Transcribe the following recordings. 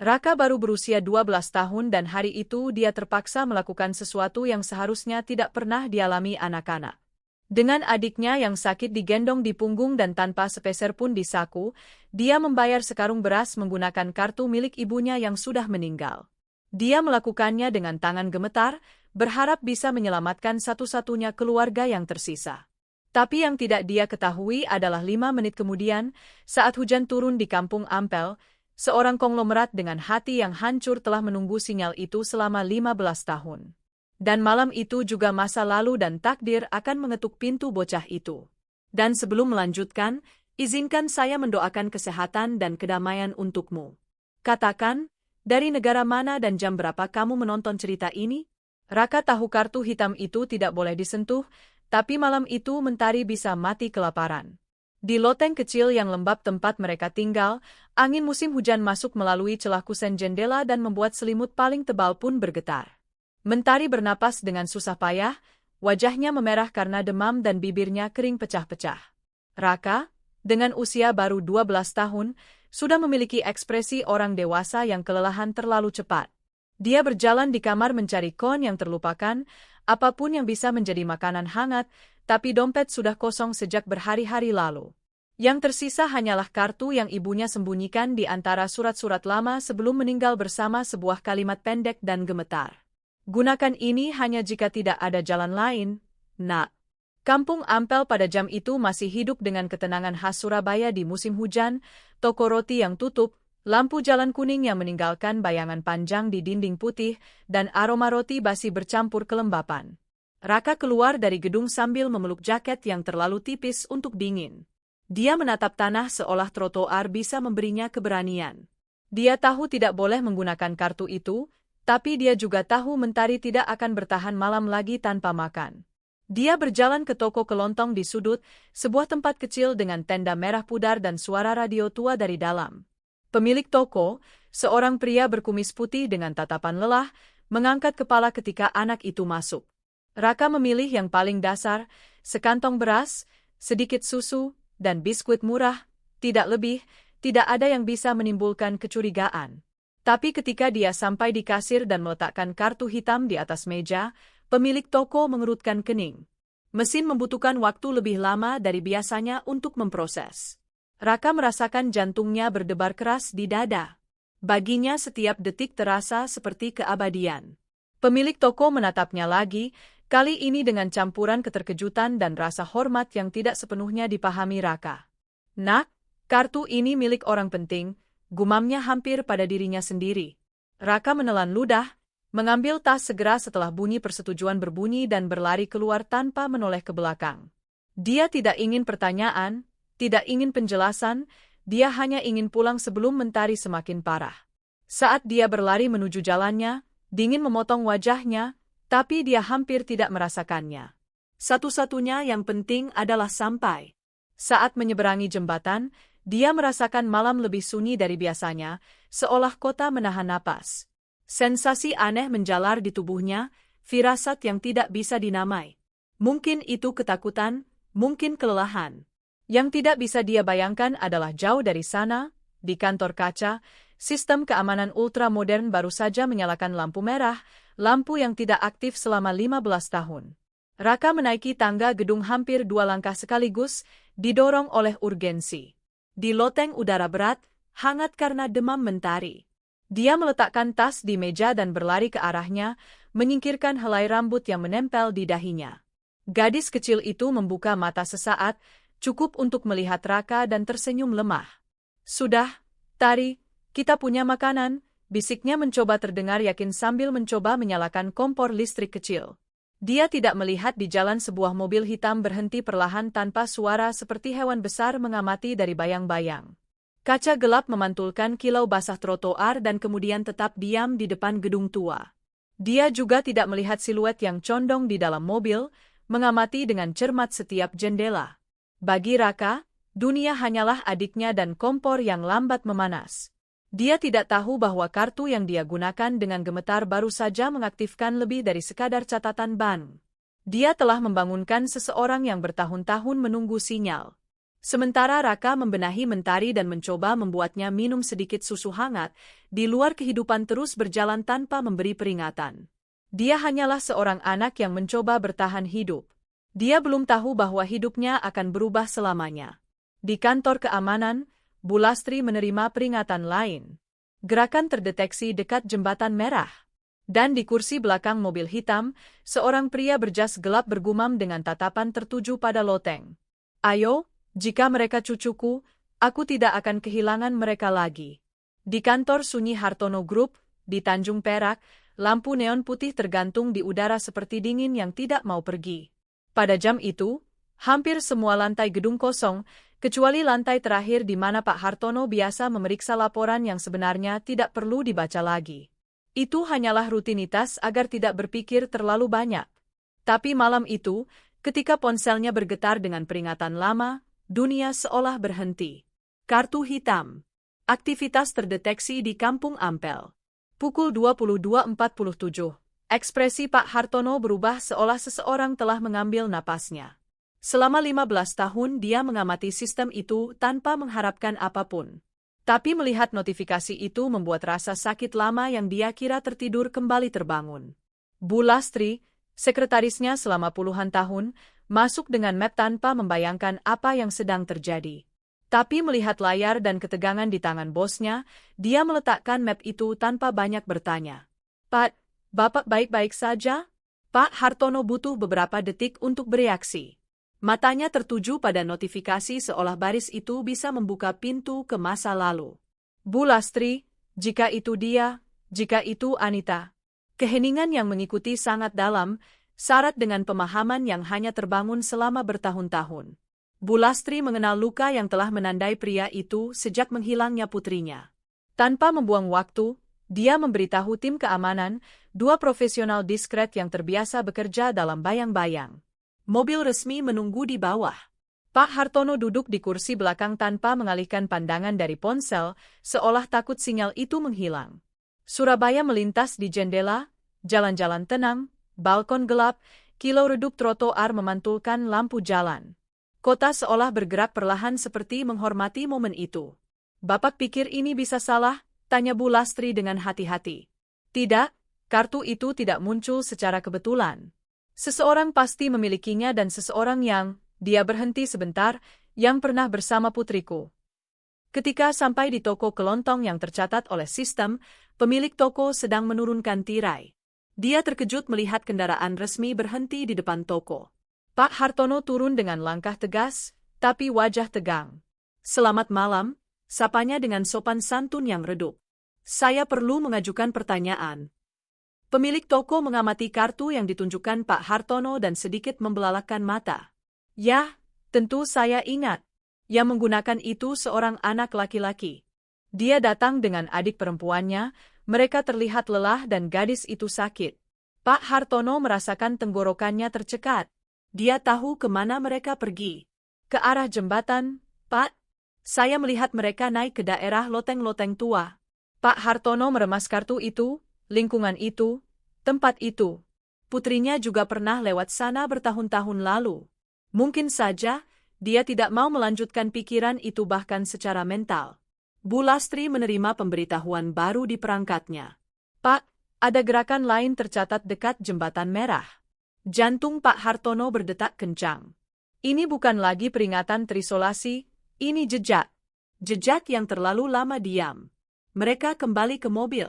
Raka baru berusia 12 tahun dan hari itu dia terpaksa melakukan sesuatu yang seharusnya tidak pernah dialami anak-anak. Dengan adiknya yang sakit digendong di punggung dan tanpa sepeser pun di saku, dia membayar sekarung beras menggunakan kartu milik ibunya yang sudah meninggal. Dia melakukannya dengan tangan gemetar, berharap bisa menyelamatkan satu-satunya keluarga yang tersisa. Tapi yang tidak dia ketahui adalah 5 menit kemudian, saat hujan turun di kampung Ampel, seorang konglomerat dengan hati yang hancur telah menunggu sinyal itu selama 15 tahun. Dan malam itu juga masa lalu dan takdir akan mengetuk pintu bocah itu. Dan sebelum melanjutkan, izinkan saya mendoakan kesehatan dan kedamaian untukmu. Katakan, dari negara mana dan jam berapa kamu menonton cerita ini? Raka tahu kartu hitam itu tidak boleh disentuh, tapi malam itu Mentari bisa mati kelaparan. Di loteng kecil yang lembab tempat mereka tinggal, angin musim hujan masuk melalui celah kusen jendela dan membuat selimut paling tebal pun bergetar. Mentari bernapas dengan susah payah, wajahnya memerah karena demam dan bibirnya kering pecah-pecah. Raka, dengan usia baru 12 tahun, sudah memiliki ekspresi orang dewasa yang kelelahan terlalu cepat. Dia berjalan di kamar mencari kon yang terlupakan, apapun yang bisa menjadi makanan hangat, tapi dompet sudah kosong sejak berhari-hari lalu. Yang tersisa hanyalah kartu yang ibunya sembunyikan di antara surat-surat lama sebelum meninggal bersama sebuah kalimat pendek dan gemetar. Gunakan ini hanya jika tidak ada jalan lain, nak. Kampung Ampel pada jam itu masih hidup dengan ketenangan khas Surabaya di musim hujan, toko roti yang tutup, lampu jalan kuning yang meninggalkan bayangan panjang di dinding putih, dan aroma roti basi bercampur kelembapan. Raka keluar dari gedung sambil memeluk jaket yang terlalu tipis untuk dingin. Dia menatap tanah seolah trotoar bisa memberinya keberanian. Dia tahu tidak boleh menggunakan kartu itu, tapi dia juga tahu Mentari tidak akan bertahan malam lagi tanpa makan. Dia berjalan ke toko kelontong di sudut, sebuah tempat kecil dengan tenda merah pudar dan suara radio tua dari dalam. Pemilik toko, seorang pria berkumis putih dengan tatapan lelah, mengangkat kepala ketika anak itu masuk. Raka memilih yang paling dasar, sekantong beras, sedikit susu, dan biskuit murah, tidak lebih, tidak ada yang bisa menimbulkan kecurigaan. Tapi ketika dia sampai di kasir dan meletakkan kartu hitam di atas meja, pemilik toko mengerutkan kening. Mesin membutuhkan waktu lebih lama dari biasanya untuk memproses. Raka merasakan jantungnya berdebar keras di dada. Baginya setiap detik terasa seperti keabadian. Pemilik toko menatapnya lagi, kali ini dengan campuran keterkejutan dan rasa hormat yang tidak sepenuhnya dipahami Raka. Nak, kartu ini milik orang penting, gumamnya hampir pada dirinya sendiri. Raka menelan ludah, mengambil tas segera setelah bunyi persetujuan berbunyi dan berlari keluar tanpa menoleh ke belakang. Dia tidak ingin pertanyaan, tidak ingin penjelasan, dia hanya ingin pulang sebelum Mentari semakin parah. Saat dia berlari menuju jalannya, dingin memotong wajahnya, tapi dia hampir tidak merasakannya. Satu-satunya yang penting adalah sampai. Saat menyeberangi jembatan, dia merasakan malam lebih sunyi dari biasanya, seolah kota menahan napas. Sensasi aneh menjalar di tubuhnya, firasat yang tidak bisa dinamai. Mungkin itu ketakutan, mungkin kelelahan. Yang tidak bisa dia bayangkan adalah jauh dari sana, di kantor kaca, sistem keamanan ultramodern baru saja menyalakan lampu merah, lampu yang tidak aktif selama 15 tahun. Raka menaiki tangga gedung hampir 2 langkah sekaligus, didorong oleh urgensi. Di loteng udara berat, hangat karena demam Mentari. Dia meletakkan tas di meja dan berlari ke arahnya, menyingkirkan helai rambut yang menempel di dahinya. Gadis kecil itu membuka mata sesaat, cukup untuk melihat Raka dan tersenyum lemah. Sudah, Tari, kita punya makanan, bisiknya mencoba terdengar yakin sambil mencoba menyalakan kompor listrik kecil. Dia tidak melihat di jalan sebuah mobil hitam berhenti perlahan tanpa suara seperti hewan besar mengamati dari bayang-bayang. Kaca gelap memantulkan kilau basah trotoar dan kemudian tetap diam di depan gedung tua. Dia juga tidak melihat siluet yang condong di dalam mobil, mengamati dengan cermat setiap jendela. Bagi Raka, dunia hanyalah adiknya dan kompor yang lambat memanas. Dia tidak tahu bahwa kartu yang dia gunakan dengan gemetar baru saja mengaktifkan lebih dari sekadar catatan ban. Dia telah membangunkan seseorang yang bertahun-tahun menunggu sinyal. Sementara Raka membenahi Mentari dan mencoba membuatnya minum sedikit susu hangat, di luar kehidupan terus berjalan tanpa memberi peringatan. Dia hanyalah seorang anak yang mencoba bertahan hidup. Dia belum tahu bahwa hidupnya akan berubah selamanya. Di kantor keamanan, Bulastri menerima peringatan lain. Gerakan terdeteksi dekat jembatan merah. Dan di kursi belakang mobil hitam, seorang pria berjas gelap bergumam dengan tatapan tertuju pada loteng. Ayo, jika mereka cucuku, aku tidak akan kehilangan mereka lagi. Di kantor Sunyi Hartono Group, di Tanjung Perak, lampu neon putih tergantung di udara seperti dingin yang tidak mau pergi. Pada jam itu, hampir semua lantai gedung kosong, kecuali lantai terakhir di mana Pak Hartono biasa memeriksa laporan yang sebenarnya tidak perlu dibaca lagi. Itu hanyalah rutinitas agar tidak berpikir terlalu banyak. Tapi malam itu, ketika ponselnya bergetar dengan peringatan lama, dunia seolah berhenti. Kartu hitam. Aktivitas terdeteksi di Kampung Ampel. Pukul 22.47. Ekspresi Pak Hartono berubah seolah seseorang telah mengambil napasnya. Selama 15 tahun dia mengamati sistem itu tanpa mengharapkan apapun. Tapi melihat notifikasi itu membuat rasa sakit lama yang dia kira tertidur kembali terbangun. Bulastri, sekretarisnya selama puluhan tahun, masuk dengan map tanpa membayangkan apa yang sedang terjadi. Tapi melihat layar dan ketegangan di tangan bosnya, dia meletakkan map itu tanpa banyak bertanya. Pak, Bapak baik-baik saja? Pak Hartono butuh beberapa detik untuk bereaksi. Matanya tertuju pada notifikasi seolah baris itu bisa membuka pintu ke masa lalu. Bulastri, jika itu dia, jika itu Anita. Keheningan yang mengikuti sangat dalam, syarat dengan pemahaman yang hanya terbangun selama bertahun-tahun. Bulastri mengenal luka yang telah menandai pria itu sejak menghilangnya putrinya. Tanpa membuang waktu, dia memberitahu tim keamanan, dua profesional diskret yang terbiasa bekerja dalam bayang-bayang. Mobil resmi menunggu di bawah. Pak Hartono duduk di kursi belakang tanpa mengalihkan pandangan dari ponsel, seolah takut sinyal itu menghilang. Surabaya melintas di jendela, jalan-jalan tenang, balkon gelap, kilau redup trotoar memantulkan lampu jalan. Kota seolah bergerak perlahan seperti menghormati momen itu. Bapak pikir ini bisa salah? Tanya Bulastri dengan hati-hati. Tidak, kartu itu tidak muncul secara kebetulan. Seseorang pasti memilikinya dan seseorang yang, dia berhenti sebentar, yang pernah bersama putriku. Ketika sampai di toko kelontong yang tercatat oleh sistem, pemilik toko sedang menurunkan tirai. Dia terkejut melihat kendaraan resmi berhenti di depan toko. Pak Hartono turun dengan langkah tegas, tapi wajah tegang. Selamat malam, sapanya dengan sopan santun yang redup. Saya perlu mengajukan pertanyaan. Pemilik toko mengamati kartu yang ditunjukkan Pak Hartono dan sedikit membelalakan mata. Ya, tentu saya ingat. Yang menggunakan itu seorang anak laki-laki. Dia datang dengan adik perempuannya, mereka terlihat lelah dan gadis itu sakit. Pak Hartono merasakan tenggorokannya tercekat. Dia tahu kemana mereka pergi. Ke arah jembatan, Pak. Saya melihat mereka naik ke daerah loteng-loteng tua. Pak Hartono meremas kartu itu, lingkungan itu, tempat itu. Putrinya juga pernah lewat sana bertahun-tahun lalu. Mungkin saja, dia tidak mau melanjutkan pikiran itu bahkan secara mental. Bulastri menerima pemberitahuan baru di perangkatnya. Pak, ada gerakan lain tercatat dekat jembatan merah. Jantung Pak Hartono berdetak kencang. Ini bukan lagi peringatan terisolasi, ini jejak. Jejak yang terlalu lama diam. Mereka kembali ke mobil.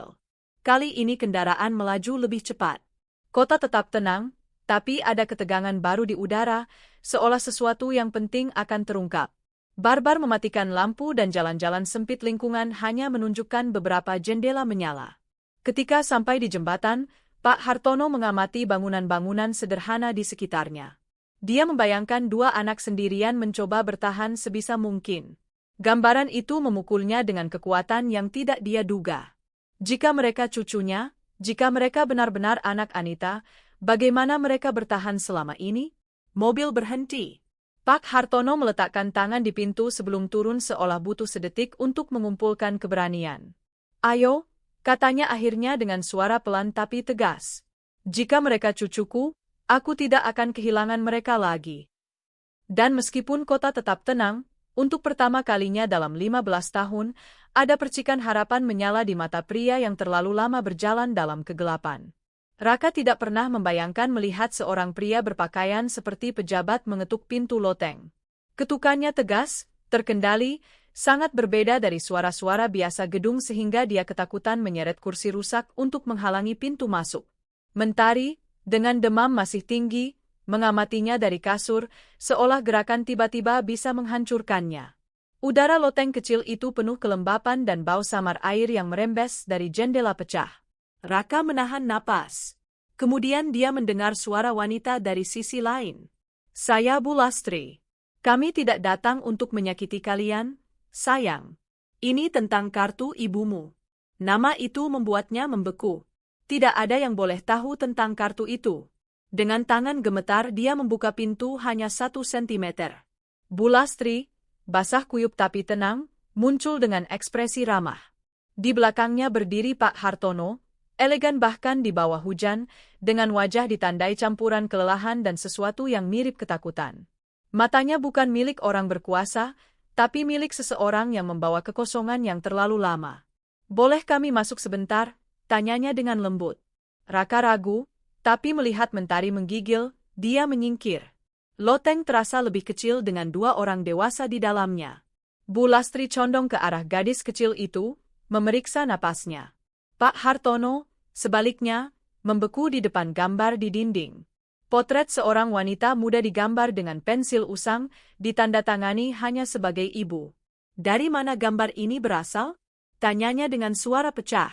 Kali ini kendaraan melaju lebih cepat. Kota tetap tenang, tapi ada ketegangan baru di udara, seolah sesuatu yang penting akan terungkap. Barbar mematikan lampu dan jalan-jalan sempit lingkungan hanya menunjukkan beberapa jendela menyala. Ketika sampai di jembatan, Pak Hartono mengamati bangunan-bangunan sederhana di sekitarnya. Dia membayangkan dua anak sendirian mencoba bertahan sebisa mungkin. Gambaran itu memukulnya dengan kekuatan yang tidak dia duga. Jika mereka cucunya, jika mereka benar-benar anak Anita, bagaimana mereka bertahan selama ini? Mobil berhenti. Pak Hartono meletakkan tangan di pintu sebelum turun seolah butuh sedetik untuk mengumpulkan keberanian. Ayo, katanya akhirnya dengan suara pelan tapi tegas. Jika mereka cucuku, aku tidak akan kehilangan mereka lagi. Dan meskipun kota tetap tenang, Untuk pertama kalinya dalam 15 tahun, ada percikan harapan menyala di mata pria yang terlalu lama berjalan dalam kegelapan. Raka tidak pernah membayangkan melihat seorang pria berpakaian seperti pejabat mengetuk pintu loteng. Ketukannya tegas, terkendali, sangat berbeda dari suara-suara biasa gedung sehingga dia ketakutan menyeret kursi rusak untuk menghalangi pintu masuk. Mentari, dengan demam masih tinggi, mengamatinya dari kasur, seolah gerakan tiba-tiba bisa menghancurkannya. Udara loteng kecil itu penuh kelembapan dan bau samar air yang merembes dari jendela pecah. Raka menahan napas. Kemudian dia mendengar suara wanita dari sisi lain. "Saya Bu Lastri. Kami tidak datang untuk menyakiti kalian, sayang. Ini tentang kartu ibumu." Nama itu membuatnya membeku. Tidak ada yang boleh tahu tentang kartu itu. Dengan tangan gemetar dia membuka pintu hanya 1 sentimeter. Bu Lastri, basah kuyup tapi tenang, muncul dengan ekspresi ramah. Di belakangnya berdiri Pak Hartono, elegan bahkan di bawah hujan, dengan wajah ditandai campuran kelelahan dan sesuatu yang mirip ketakutan. Matanya bukan milik orang berkuasa, tapi milik seseorang yang membawa kekosongan yang terlalu lama. "Boleh kami masuk sebentar?" tanyanya dengan lembut. Raka ragu, tapi melihat Mentari menggigil, dia menyingkir. Loteng terasa lebih kecil dengan 2 orang dewasa di dalamnya. Bu Lastri condong ke arah gadis kecil itu, memeriksa napasnya. Pak Hartono, sebaliknya, membeku di depan gambar di dinding. Potret seorang wanita muda digambar dengan pensil usang, ditandatangani hanya sebagai ibu. "Dari mana gambar ini berasal?" tanyanya dengan suara pecah.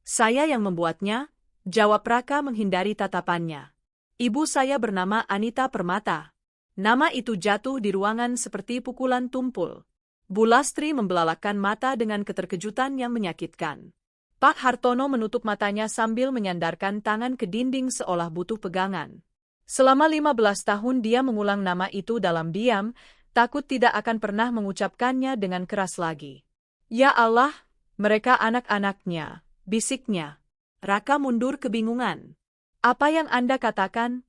"Saya yang membuatnya," jawab Raka menghindari tatapannya. "Ibu saya bernama Anita Permata." Nama itu jatuh di ruangan seperti pukulan tumpul. Bu Lastri membelalakan mata dengan keterkejutan yang menyakitkan. Pak Hartono menutup matanya sambil menyandarkan tangan ke dinding seolah butuh pegangan. Selama 15 tahun dia mengulang nama itu dalam diam, takut tidak akan pernah mengucapkannya dengan keras lagi. "Ya Allah, mereka anak-anaknya," bisiknya. Raka mundur kebingungan. "Apa yang Anda katakan?"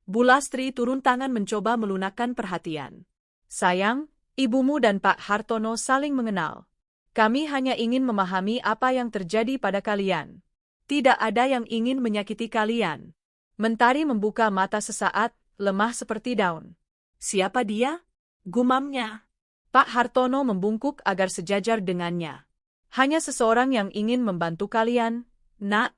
Bu Lastri turun tangan mencoba melunakkan perhatian. "Sayang, ibumu dan Pak Hartono saling mengenal. Kami hanya ingin memahami apa yang terjadi pada kalian. Tidak ada yang ingin menyakiti kalian." Mentari membuka mata sesaat, lemah seperti daun. "Siapa dia?" gumamnya. Pak Hartono membungkuk agar sejajar dengannya. "Hanya seseorang yang ingin membantu kalian, Nak."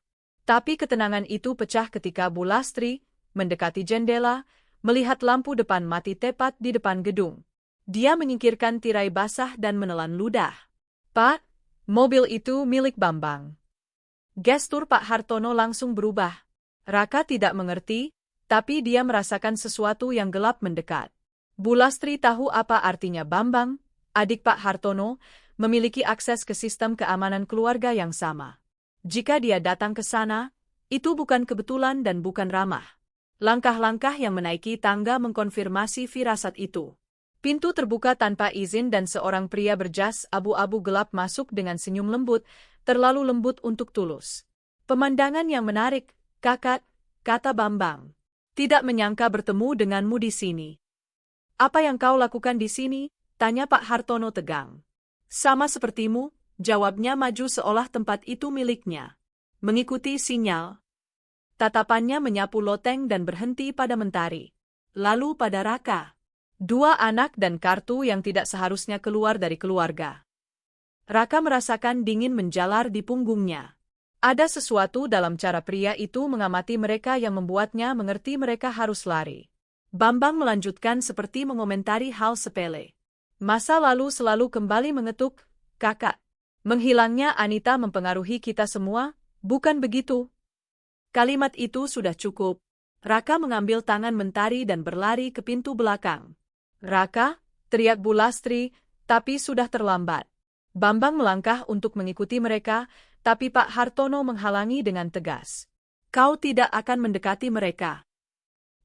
Tapi ketenangan itu pecah ketika Bu Lastri, mendekati jendela, melihat lampu depan mati tepat di depan gedung. Dia menyingkirkan tirai basah dan menelan ludah. "Pak, mobil itu milik Bambang." Gestur Pak Hartono langsung berubah. Raka tidak mengerti, tapi dia merasakan sesuatu yang gelap mendekat. Bu Lastri tahu apa artinya Bambang, adik Pak Hartono, memiliki akses ke sistem keamanan keluarga yang sama. Jika dia datang ke sana, itu bukan kebetulan dan bukan ramah. Langkah-langkah yang menaiki tangga mengkonfirmasi firasat itu. Pintu terbuka tanpa izin dan seorang pria berjas abu-abu gelap masuk dengan senyum lembut, terlalu lembut untuk tulus. "Pemandangan yang menarik, Kakak," kata Bambang. "Tidak menyangka bertemu denganmu di sini." "Apa yang kau lakukan di sini?" tanya Pak Hartono tegang. "Sama sepertimu," jawabnya maju seolah tempat itu miliknya. Mengikuti sinyal. Tatapannya menyapu loteng dan berhenti pada Mentari. Lalu pada Raka. 2 anak dan kartu yang tidak seharusnya keluar dari keluarga. Raka merasakan dingin menjalar di punggungnya. Ada sesuatu dalam cara pria itu mengamati mereka yang membuatnya mengerti mereka harus lari. Bambang melanjutkan seperti mengomentari hal sepele. "Masa lalu selalu kembali mengetuk, Kakak. Menghilangnya Anita mempengaruhi kita semua, bukan begitu?" Kalimat itu sudah cukup. Raka mengambil tangan Mentari dan berlari ke pintu belakang. "Raka," teriak Bu Lastri, tapi sudah terlambat. Bambang melangkah untuk mengikuti mereka, tapi Pak Hartono menghalangi dengan tegas. "Kau tidak akan mendekati mereka."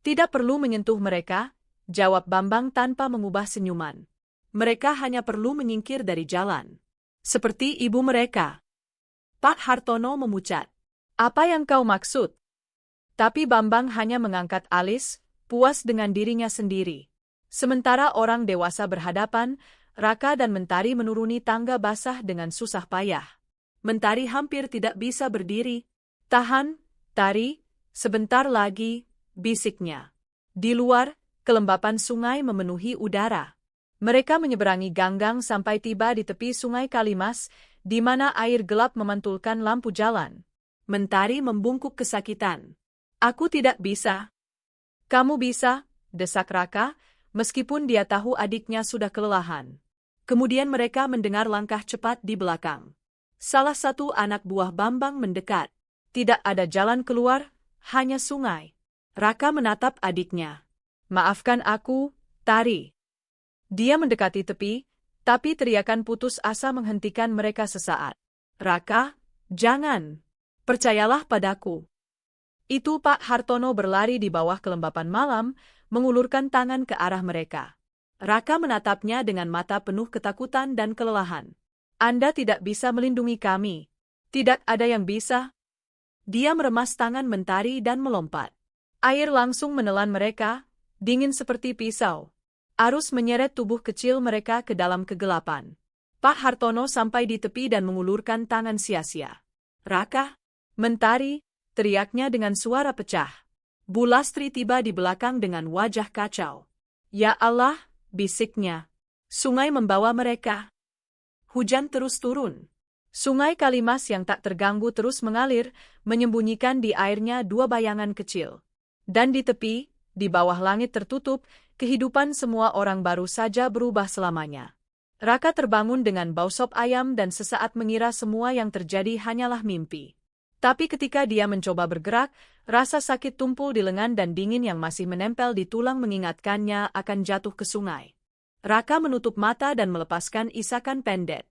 "Tidak perlu menyentuh mereka," jawab Bambang tanpa mengubah senyuman. "Mereka hanya perlu menyingkir dari jalan. Seperti ibu mereka." Pak Hartono memucat. "Apa yang kau maksud?" Tapi Bambang hanya mengangkat alis, puas dengan dirinya sendiri. Sementara orang dewasa berhadapan, Raka dan Mentari menuruni tangga basah dengan susah payah. Mentari hampir tidak bisa berdiri. "Tahan, Tari, sebentar lagi," bisiknya. Di luar, kelembapan sungai memenuhi udara. Mereka menyeberangi ganggang sampai tiba di tepi Sungai Kalimas, di mana air gelap memantulkan lampu jalan. Mentari membungkuk kesakitan. "Aku tidak bisa." "Kamu bisa," desak Raka, meskipun dia tahu adiknya sudah kelelahan. Kemudian mereka mendengar langkah cepat di belakang. Salah satu anak buah Bambang mendekat. Tidak ada jalan keluar, hanya sungai. Raka menatap adiknya. "Maafkan aku, Tari." Dia mendekati tepi, tapi teriakan putus asa menghentikan mereka sesaat. "Raka, jangan. Percayalah padaku." Itu Pak Hartono berlari di bawah kelembapan malam, mengulurkan tangan ke arah mereka. Raka menatapnya dengan mata penuh ketakutan dan kelelahan. "Anda tidak bisa melindungi kami. Tidak ada yang bisa." Dia meremas tangan Mentari dan melompat. Air langsung menelan mereka, dingin seperti pisau. Arus menyeret tubuh kecil mereka ke dalam kegelapan. Pak Hartono sampai di tepi dan mengulurkan tangan sia-sia. "Raka, Mentari," teriaknya dengan suara pecah. Bu Lastri tiba di belakang dengan wajah kacau. "Ya Allah," bisiknya. "Sungai membawa mereka." Hujan terus turun. Sungai Kalimas yang tak terganggu terus mengalir, menyembunyikan di airnya dua bayangan kecil. Dan di tepi, di bawah langit tertutup, kehidupan semua orang baru saja berubah selamanya. Raka terbangun dengan bau sop ayam dan sesaat mengira semua yang terjadi hanyalah mimpi. Tapi ketika dia mencoba bergerak, rasa sakit tumpul di lengan dan dingin yang masih menempel di tulang mengingatkannya akan jatuh ke sungai. Raka menutup mata dan melepaskan isakan pendek.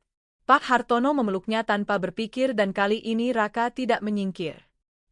Pak Hartono memeluknya tanpa berpikir dan kali ini Raka tidak menyingkir.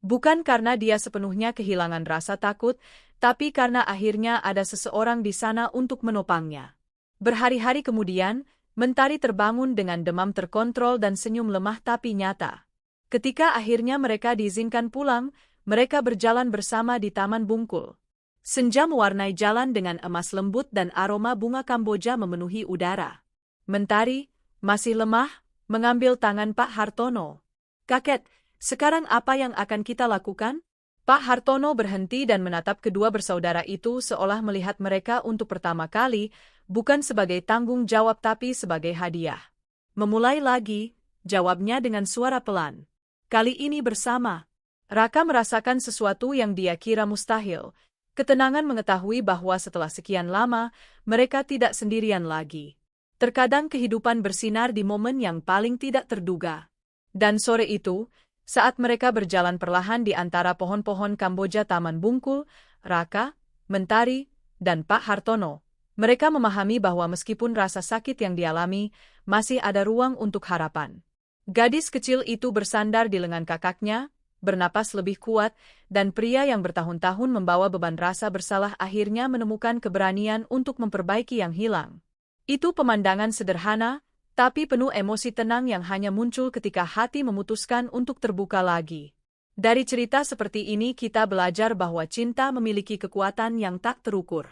Bukan karena dia sepenuhnya kehilangan rasa takut, tapi karena akhirnya ada seseorang di sana untuk menopangnya. Berhari-hari kemudian, Mentari terbangun dengan demam terkontrol dan senyum lemah tapi nyata. Ketika akhirnya mereka diizinkan pulang, mereka berjalan bersama di Taman Bungkul. Senja mewarnai jalan dengan emas lembut dan aroma bunga Kamboja memenuhi udara. Mentari, masih lemah, mengambil tangan Pak Hartono. "Kakek, sekarang apa yang akan kita lakukan?" Pak Hartono berhenti dan menatap kedua bersaudara itu seolah melihat mereka untuk pertama kali, bukan sebagai tanggung jawab tapi sebagai hadiah. "Memulai lagi," jawabnya dengan suara pelan. "Kali ini bersama." Raka merasakan sesuatu yang dia kira mustahil. Ketenangan mengetahui bahwa setelah sekian lama, mereka tidak sendirian lagi. Terkadang kehidupan bersinar di momen yang paling tidak terduga. Dan sore itu, saat mereka berjalan perlahan di antara pohon-pohon Kamboja Taman Bungkul, Raka, Mentari, dan Pak Hartono, mereka memahami bahwa meskipun rasa sakit yang dialami, masih ada ruang untuk harapan. Gadis kecil itu bersandar di lengan kakaknya, bernapas lebih kuat, dan pria yang bertahun-tahun membawa beban rasa bersalah akhirnya menemukan keberanian untuk memperbaiki yang hilang. Itu pemandangan sederhana, tapi penuh emosi tenang yang hanya muncul ketika hati memutuskan untuk terbuka lagi. Dari cerita seperti ini kita belajar bahwa cinta memiliki kekuatan yang tak terukur.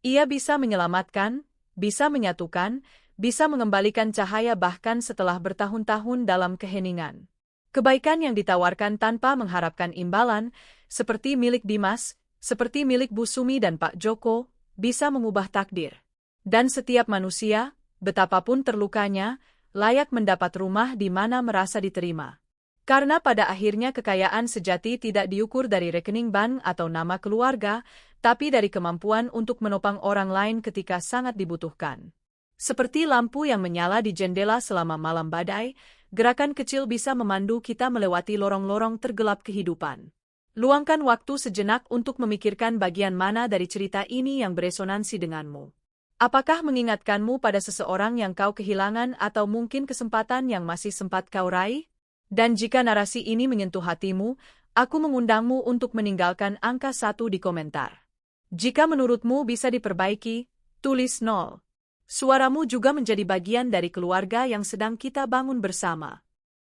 Ia bisa menyelamatkan, bisa menyatukan, bisa mengembalikan cahaya bahkan setelah bertahun-tahun dalam keheningan. Kebaikan yang ditawarkan tanpa mengharapkan imbalan, seperti milik Dimas, seperti milik Bu Sumi dan Pak Joko, bisa mengubah takdir. Dan setiap manusia, betapapun terlukanya, layak mendapat rumah di mana merasa diterima. Karena pada akhirnya kekayaan sejati tidak diukur dari rekening bank atau nama keluarga, tapi dari kemampuan untuk menopang orang lain ketika sangat dibutuhkan. Seperti lampu yang menyala di jendela selama malam badai, gerakan kecil bisa memandu kita melewati lorong-lorong tergelap kehidupan. Luangkan waktu sejenak untuk memikirkan bagian mana dari cerita ini yang beresonansi denganmu. Apakah mengingatkanmu pada seseorang yang kau kehilangan atau mungkin kesempatan yang masih sempat kau raih? Dan jika narasi ini menyentuh hatimu, aku mengundangmu untuk meninggalkan angka 1 di komentar. Jika menurutmu bisa diperbaiki, tulis 0. Suaramu juga menjadi bagian dari keluarga yang sedang kita bangun bersama.